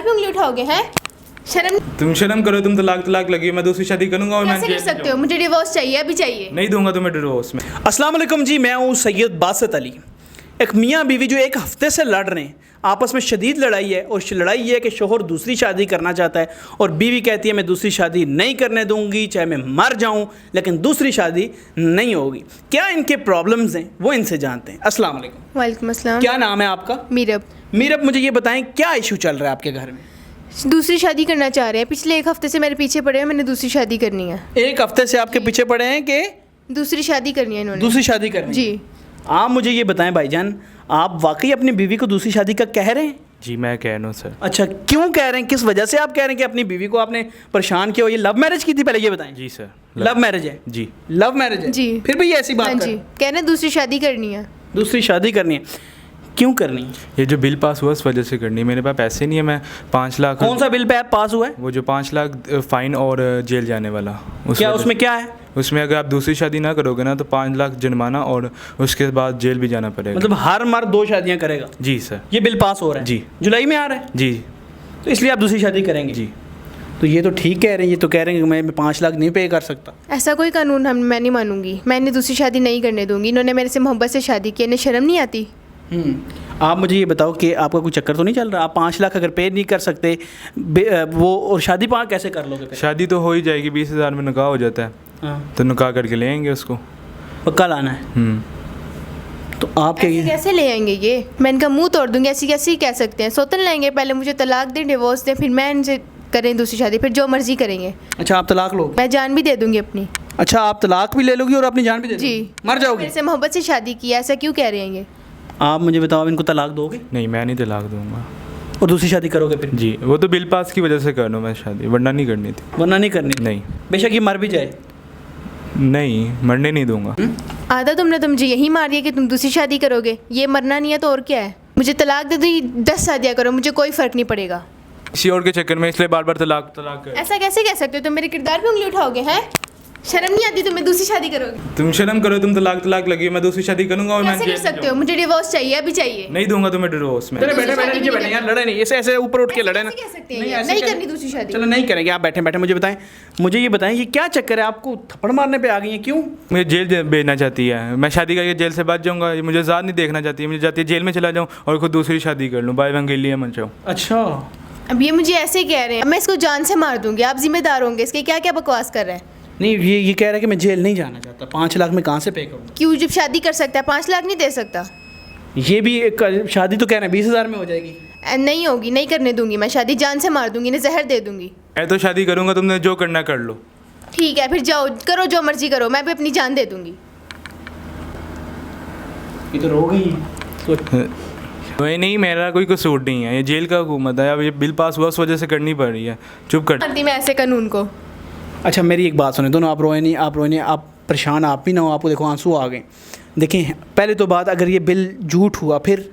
किरदार पे उंगली उठाओगे हैं? शर्म तुम शर्म करो, तुम तलाक लगी, मैं दूसरी शादी करूंगा और कैसे कर सकते हो? मुझे डिवोर्स चाहिए, अभी चाहिए। नहीं दूंगा तुम्हें डिवोर्स में। अस्सलाम वालेकुम जी, मैं हूँ सैयद बासित अली। एक मियाँ बीवी जो एक हफ्ते से लड़ रहे हैं, आपस में शदीद लड़ाई है और लड़ाई ये है कि शोहर दूसरी शादी करना चाहता है और बीवी कहती है मैं दूसरी शादी नहीं करने दूंगी, चाहे मैं मर जाऊं, लेकिन दूसरी शादी नहीं होगी। क्या इनके प्रॉब्लम्स हैं वो इनसे जानते हैं। अस्सलाम वालेकुम। वालेकुम अस्सलाम। क्या नाम है आपका? मीरब। मीरब, मुझे ये बताएं क्या इशू चल रहा है आपके घर में? दूसरी शादी करना चाह रहे हैं। पिछले एक हफ्ते से मेरे पीछे पड़े हैं, मैंने दूसरी शादी करनी है। एक हफ्ते से आपके पीछे पड़े हैं कि दूसरी शादी करनी है इन्होंने। दूसरी शादी करनी? जी। आप मुझे ये बताएं भाईजान, आप वाकई अपनी बीवी को दूसरी शादी का कह रहे हैं? जी मैं कह रहा हूँ सर। अच्छा, क्यों कह रहे हैं? किस वजह से आप कह रहे हैं कि अपनी बीवी को आपने परेशान किया? ये लव मैरिज की थी, पहले ये बताएं। जी सर। लव मैरिज है? जी। लव मैरिज है जी। फिर भी ये ऐसी बात हाँ जी, कह रहे हैं दूसरी शादी करनी है। दूसरी शादी करनी है, क्यों करनी है? ये जो बिल पास हुआ इस वजह से करनी है। मेरे पास पैसे नहीं है, मैं 5 लाख। कौन सा बिल पे पास हुआ है? वो जो 5 लाख फाइन और जेल जाने वाला। क्या उसमें क्या है? उसमें अगर आप दूसरी शादी ना करोगे ना तो 5 लाख जुर्माना और उसके बाद जेल भी जाना पड़ेगा। मतलब हर मर्द 2 शादियां करेगा? जी सर। ये बिल पास हो रहा है? जी। जुलाई में आ रहा है? जी। तो इसलिए आप दूसरी शादी करेंगे? जी। तो ये तो ठीक कह रहे हैं, ये तो कह रहे हैं कि मैं 5 लाख नहीं पे कर सकता। ऐसा कोई कानून मैं नहीं मानूंगी। मैं इन्हें दूसरी शादी नहीं करने दूंगी। इन्होंने मेरे से मोहब्बत से शादी की, इन्हें शर्म नहीं आती? आप मुझे ये बताओ कि आपका कोई चक्कर तो नहीं चल रहा? आप 5 लाख अगर पे नहीं कर सकते वो, और शादी वहाँ कैसे कर लोगे फिर? शादी तो हो ही जाएगी, 20,000 में निकाह हो जाता है। हाँ। तो निकाह करके ले आएंगे उसको। पक्का लाना है? तो आप क्या कैसे ले आएंगे ये? मैं इनका मुंह तोड़ दूंगी। ऐसी कैसे कह सकते हैं? सौतन लाएंगे, पहले मुझे तलाक दें, डिवोर्स दें, फिर मैं इनसे करें दूसरी शादी, फिर जो मर्जी करेंगे। अच्छा, आप तलाक लोगे? मैं जान भी दे दूंगी अपनी। अच्छा, आप तलाक भी ले लोगी और अपनी जान भी दे दोगी? जी। मर जाओगी? मेरे से मोहब्बत से शादी की, ऐसा क्यों कह रहे हैं ये? आप मुझे बताओ, इनको तलाक दोगे? नहीं, मैं नहीं तलाक दूंगा। और दूसरी शादी करोगे फिर? जी, वो तो बिल पास की वजह से कर लूँ मैं शादी, वरना नहीं करनी थी। वरना नहीं करनी? नहीं। बेशक ये मर भी जाए? नहीं, मरने नहीं दूंगा। आधा तुमने तो मुझे यही मार दिया कि तुम दूसरी शादी करोगे। ये मरना नहीं है तो और क्या है? मुझे तलाक दे दो, 10 शादियाँ करो, मुझे कोई फ़र्क नहीं पड़ेगा। किसी और के चक्कर में इसलिए बार बार तलाक कर। ऐसा कैसे कह सकते हो? तुम मेरे किरदार पे उंगली उठाओगे हैं? शर्म नहीं आती तुम्हें? दूसरी शादी करोगे? तुम शर्म करो, तुम तलाक लगी, मैं दूसरी शादी करूंगा और कैसे कर सकते हो? मुझे डिवोर्स चाहिए, अभी चाहिए। नहीं दूंगा तुम्हें डिवोर्स में। चलो बैठे नीचे बैठे यार, लड़े नहीं, ऐसे ऐसे ऊपर उठ के लड़े ना। कैसे कह सकते हैं नहीं, ये? ऐसे नहीं कैसे? करनी दूसरी शादी। चलो नहीं करेंगे, आप बैठे मुझे बताएं, मुझे ये बताएं कि क्या चक्कर है? आपको थप्पड़ मारने पे आ गई हैं, क्यों? मुझे जेल भेजना चाहती है। मैं शादी करके जेल से बच जाऊंगा, ये मुझे ज़्यादा नहीं देखना चाहती है। मुझे चाहती है जेल में चला जाऊँ और खुद दूसरी शादी कर लूँ, बाय वंगेलिया मन चाहूँ। अच्छा, अब ये मुझे ऐसे कह रहे हैं, मैं इसको जान से मार दूंगी, आप जिम्मेदार होंगे इसके। क्या क्या बकवास कर रहे हैं? नहीं, ये कह रहा है कि मैं जेल नहीं जाना चाहता। 5 लाख में कहाँ से पे करूँगा? क्यों? जब शादी कर सकता है 5 लाख नहीं दे सकता? ये भी एक शादी तो कह रहे हैं 20,000 में हो जाएगी। नहीं होगी, नहीं करने दूंगी मैं शादी। जान से मार दूंगी, इन्हें जहर दे दूंगी। मैं तो शादी करूँगा, तुमने जो करना कर लो। ठीक है, फिर जाओ करो जो मर्जी करो, मैं भी अपनी जान दे दूंगी। ये तो रो गई है। नहीं, मेरा कोई कसूर नहीं है, ये जेल का हुकूमत है। अब ये बिल पास हुआ उस वजह से करनी पड़ रही है। चुप कर। मानती मैं ऐसे कानून को। अच्छा, मेरी एक बात सुने, दोनों आप रोए नहीं, आप परेशान आप भी ना हो, आपको देखो आंसू आ गए। देखें, पहले तो बात, अगर ये बिल झूठ हुआ फिर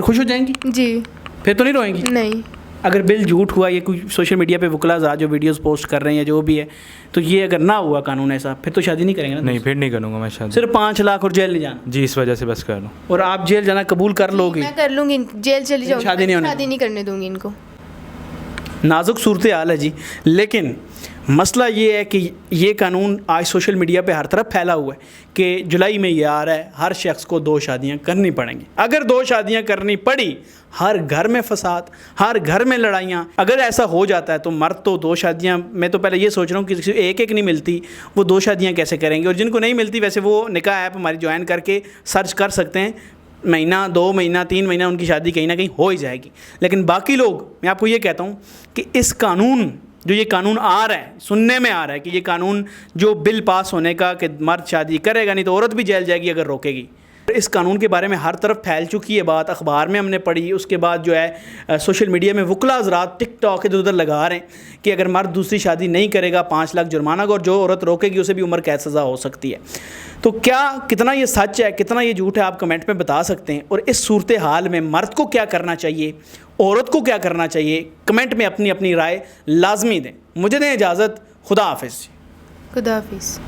खुश हो जाएंगी? जी। फिर तो नहीं रोएंगी? नहीं। अगर बिल झूठ हुआ, ये कोई सोशल मीडिया पे वकला जो वीडियोस पोस्ट कर रहे हैं या जो भी है, तो ये अगर ना हुआ कानून ऐसा, फिर तो शादी नहीं करेंगे ना? नहीं, फिर नहीं करूँगा मैं शादी। सिर्फ 5 लाख और जेल नहीं जाना? जी, इस वजह से बस कर लो। और आप जेल जाना कबूल कर लोगी? मैं कर लूंगी, जेल चली जाऊंगी। शादी नहीं होने शादी नहीं करने दूंगी इनको। नाजुक सूरत हाल है जी, लेकिन मसला ये है कि ये कानून आज सोशल मीडिया पे हर तरफ फैला हुआ है कि जुलाई में ये आ रहा है, हर शख्स को 2 शादियां करनी पड़ेंगी। अगर 2 शादियां करनी पड़ी, हर घर में फसाद, हर घर में लड़ाइयाँ। अगर ऐसा हो जाता है तो मर्द तो 2 शादियाँ, मैं तो पहले ये सोच रहा हूँ कि किसी एक नहीं मिलती, वो 2 शादियाँ कैसे करेंगे? और जिनको नहीं मिलती, वैसे वो निकाह ऐप हमारी ज्वाइन करके सर्च कर सकते हैं, महीना 2 महीना 3 महीना उनकी शादी कहीं ना कहीं हो ही जाएगी। लेकिन बाकी लोग, मैं आपको ये कहता हूँ कि इस कानून, जो ये कानून आ रहा है, सुनने में आ रहा है कि ये कानून जो बिल पास होने का कि मर्द शादी करेगा नहीं तो औरत भी जेल जाएगी अगर रोकेगी, इस कानून के बारे में हर तरफ फैल चुकी है बात। अखबार में हमने पढ़ी, उसके बाद जो है सोशल मीडिया में वकला हज़रात टिकटॉक इधर उधर लगा रहे हैं कि अगर मर्द दूसरी शादी नहीं करेगा 5 लाख जुर्माना, और जो औरत रोकेगी उसे भी उम्र कैद सज़ा हो सकती है। तो क्या कितना ये सच है, कितना ये झूठ है, आप कमेंट में बता सकते हैं। और इस सूरत हाल में मर्द को क्या करना चाहिए, औरत को क्या करना चाहिए, कमेंट में अपनी अपनी राय लाजमी दें। मुझे दें इजाज़त, खुदा हाफिज़। खुदा हाफिज़।